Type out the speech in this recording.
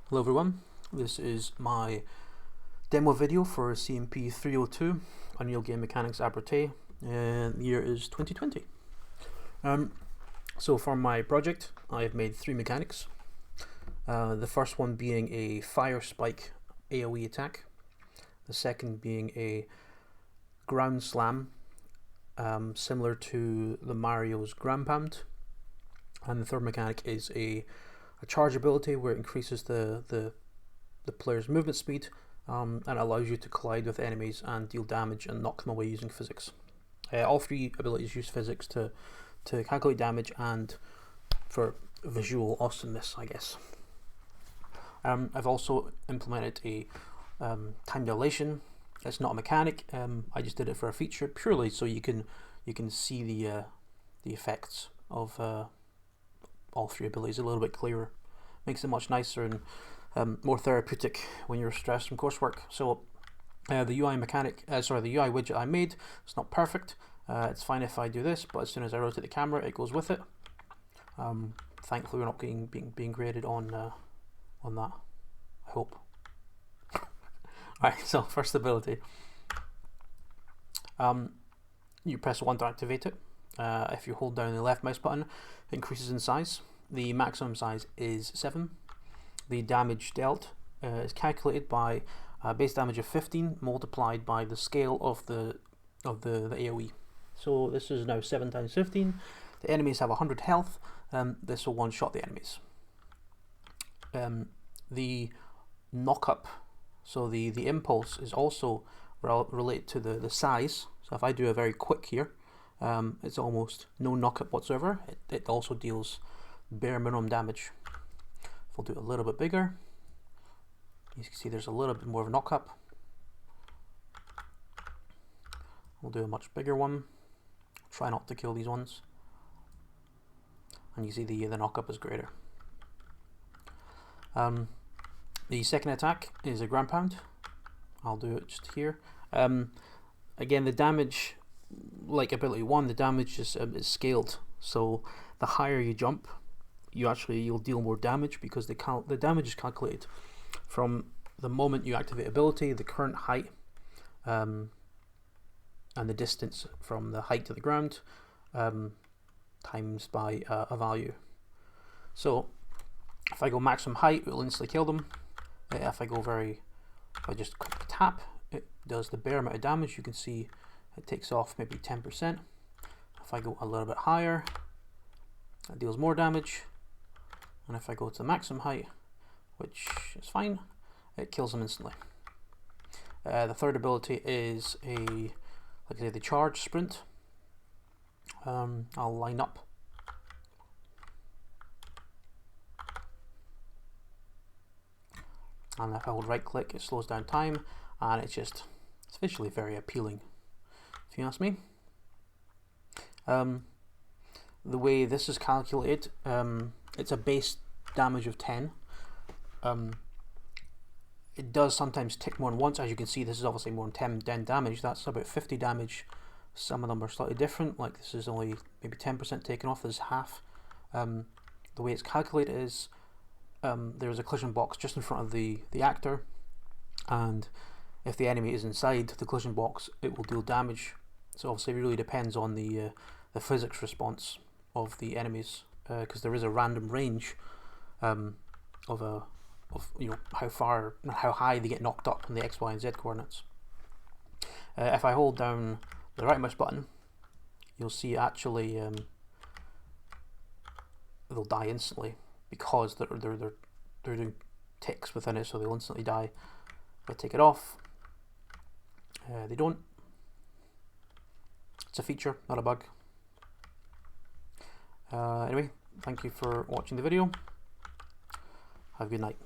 Hello everyone, this is my demo video for CMP302 Unreal Game Mechanics Aperte, and the year is 2020. So for my project I have made three mechanics. The first one being a fire spike AoE attack, the second being a ground slam similar to the Mario's ground pound, and the third mechanic is a charge ability where it increases the player's movement speed and allows you to collide with enemies and deal damage and knock them away using physics. All three abilities use physics to calculate damage and for visual awesomeness, I guess. I've also implemented a time dilation. It's not a mechanic. I just did it for a feature purely so you can see the effects of all three abilities a little bit clearer. Makes it much nicer and more therapeutic when you're stressed from coursework. So the UI widget I made, it's not perfect. It's fine if I do this, but as soon as I rotate the camera, it goes with it. Thankfully, we're not being graded on that. I hope. Alright, so first ability. You press 1 to activate it. If you hold down the left mouse button, it increases in size. The maximum size is 7. The damage dealt is calculated by base damage of 15 multiplied by the scale of the AoE. So this is now 7 times 15. The enemies have 100 health. This will one-shot the enemies. The knock-up, so the impulse is also related to the size. So if I do a very quick here, it's almost no knock-up whatsoever. It also deals bare minimum damage. If we'll do it a little bit bigger, you can see there's a little bit more of a knock-up. We'll do a much bigger one. Try not to kill these ones. And you see the knock-up is greater. The second attack is a ground pound. I'll do it just here. Again, the damage, like ability 1, the damage is scaled. So the higher you jump, you'll deal more damage because the damage is calculated from the moment you activate ability, the current height, and the distance from the height to the ground, times by a value. So if I go maximum height, it will instantly kill them. If I just quick tap, it does the bare amount of damage. You can see it takes off maybe 10%. If I go a little bit higher, it deals more damage. And if I go to the maximum height, which is fine, it kills them instantly. The third ability is the charge sprint. I'll line up. And if I hold right click, it slows down time, and it's visually very appealing, if you ask me. The way this is calculated, it's a base damage of 10. It does sometimes tick more than once. As you can see, this is obviously more than 10 damage. That's about 50 damage. Some of them are slightly different, like this is only maybe 10% taken off, this is half. The way it's calculated is there's a collision box just in front of the actor, and if the enemy is inside the collision box, it will deal damage. So obviously it really depends on the physics response of the enemies, because there is a random range of how high they get knocked up in the X, Y, and Z coordinates. If I hold down the right mouse button, you'll see actually they'll die instantly because they're doing ticks within it, so they'll instantly die. If I take it off, they don't. It's a feature, not a bug. Anyway, thank you for watching the video. Have a good night.